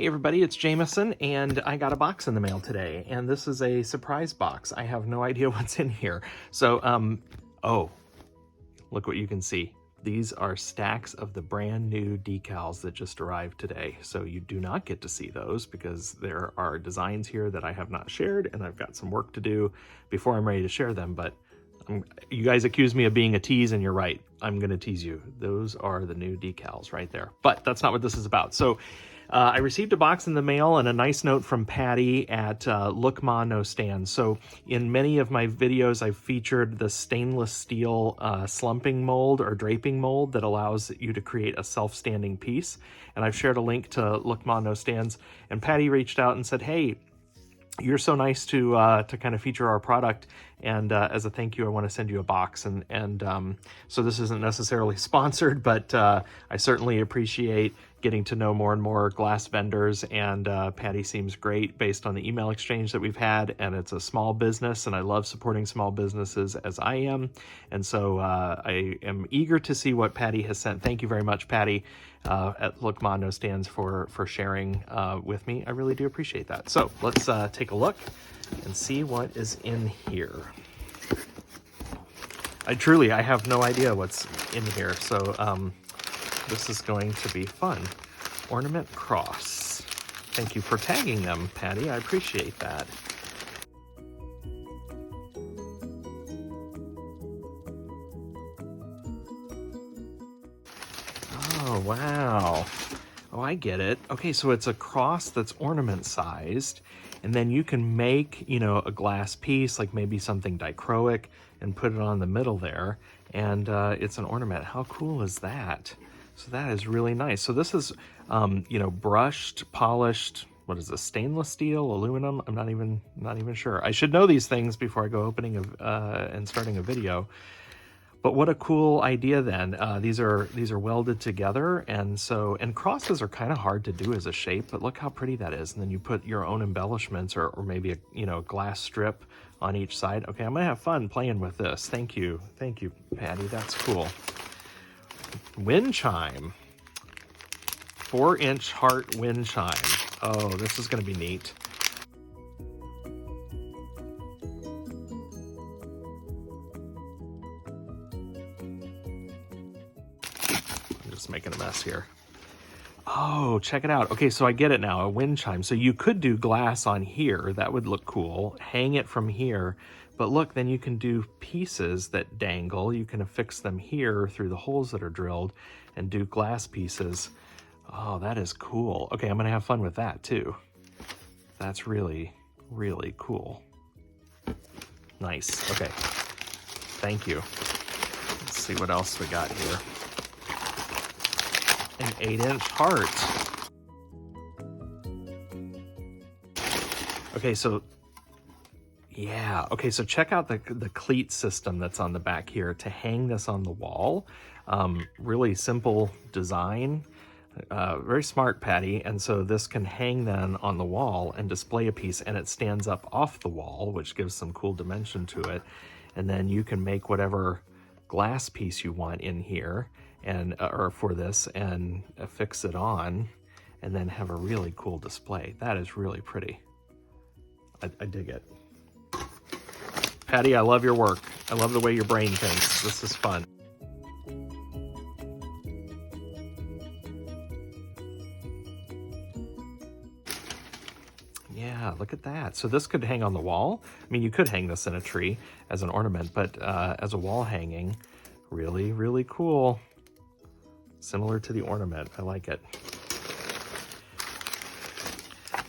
Hey everybody, it's Jameson, and I got a box in the mail today, and this is a surprise box. I have no idea what's in here. So, oh, look what you can see. These are stacks of the brand new decals that just arrived today. So you do not get to see those because there are designs here that I have not shared, and I've got some work to do before I'm ready to share them. But you guys accuse me of being a tease, and you're right. I'm going to tease you. Those are the new decals right there. But that's not what this is about. So I received a box in the mail and a nice note from Patty at Look Ma No Stand. So in many of my videos, I've featured the stainless steel slumping mold or draping mold that allows you to create a self-standing piece. And I've shared a link to Look Ma No Stands. And Patty reached out and said, hey, you're so nice to kind of feature our product, and as a thank you, I want to send you a box. And so this isn't necessarily sponsored, but I certainly appreciate getting to know more and more glass vendors, and Patty seems great based on the email exchange that we've had, and it's a small business, and I love supporting small businesses as I am, and so I am eager to see what Patty has sent. Thank you very much, Patty, at Look Ma No Stands for sharing with me. I really do appreciate that. So let's take a look and see what is in here. I have no idea what's in here, so this is going to be fun. Ornament cross. Thank you for tagging them, Patty. I appreciate that. Oh, wow. Oh, I get it. Okay, so it's a cross that's ornament sized, and then you can make, you know, a glass piece, like maybe something dichroic, and put it on the middle there, and it's an ornament. How cool is that? So that is really nice. So this is, you know, brushed, polished, what is this, stainless steel, aluminum? I'm not even sure. I should know these things before I go opening and starting a video. But what a cool idea then. These are welded together, and crosses are kind of hard to do as a shape, but look how pretty that is. And then you put your own embellishments or maybe a, you know, glass strip on each side. Okay, I'm gonna have fun playing with this. Thank you, Patty, that's cool. Wind chime. 4-inch heart wind chime. Oh, this is gonna be neat. Just making a mess here. Oh, check it out. Okay, so I get it now, a wind chime. So you could do glass on here, that would look cool. Hang it from here, but look, then you can do pieces that dangle. You can affix them here through the holes that are drilled and do glass pieces. Oh, that is cool. Okay, I'm gonna have fun with that too. That's really, really cool. Nice, okay. Thank you. Let's see what else we got here. An 8-inch heart. Okay, so yeah, okay, so check out the cleat system that's on the back here to hang this on the wall. Really simple design, very smart, Patty. And so this can hang then on the wall and display a piece, and it stands up off the wall, which gives some cool dimension to it. And then you can make whatever glass piece you want in here, and or for this, and affix it on, and then have a really cool display. That is really pretty. I dig it. Patty, I love your work. I love the way your brain thinks. This is fun. Yeah, look at that. So this could hang on the wall. I mean, you could hang this in a tree as an ornament, but as a wall hanging, really, really cool. Similar to the ornament, I like it.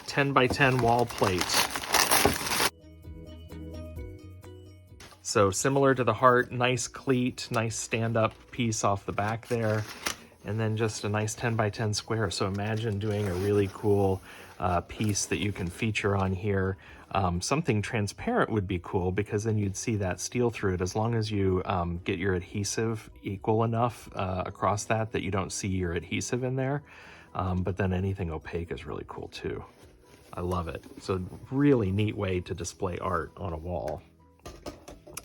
10 by 10 wall plate. So similar to the heart, nice cleat, nice stand-up piece off the back there, and then just a nice 10 by 10 square. So imagine doing a really cool piece that you can feature on here. Something transparent would be cool, because then you'd see that steel through it, as long as you get your adhesive equal enough across that you don't see your adhesive in there. But then anything opaque is really cool too. I love it. So really neat way to display art on a wall.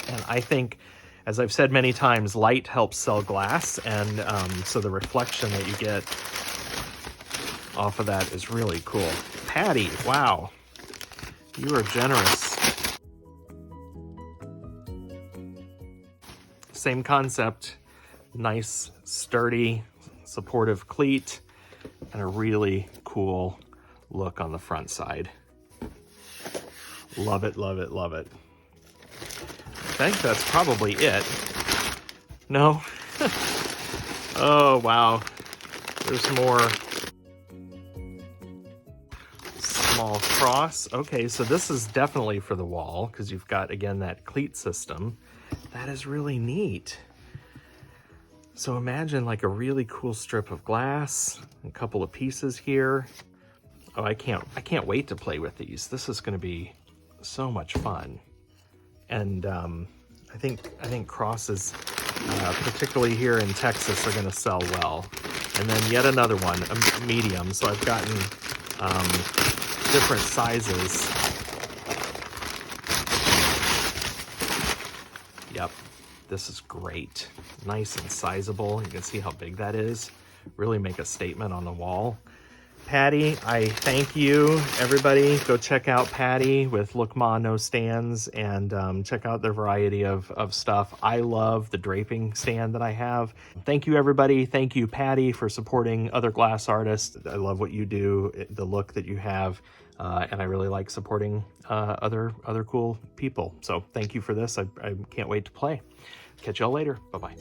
And I think, as I've said many times, light helps sell glass, and so the reflection that you get off of that is really cool. Patty, wow, you are generous. Same concept, nice, sturdy, supportive cleat, and a really cool look on the front side. Love it, love it, love it. I think that's probably it. No? Oh, wow. There's more. Small cross. Okay, so this is definitely for the wall because you've got, again, that cleat system. That is really neat. So imagine like a really cool strip of glass, a couple of pieces here. Oh, I can't wait to play with these. This is going to be so much fun. And I think crosses, particularly here in Texas, are going to sell well. And then yet another one, a medium. So I've gotten different sizes. Yep, this is great. Nice and sizable. You can see how big that is. Really make a statement on the wall. Patty, I thank you. Everybody, go check out Patty with Look Ma No Stands and check out their variety of stuff. I love the draping stand that I have. Thank you, everybody. Thank you, Patty, for supporting other glass artists. I love what you do, the look that you have, and I really like supporting other cool people. So thank you for this. I can't wait to play. Catch y'all later. Bye-bye.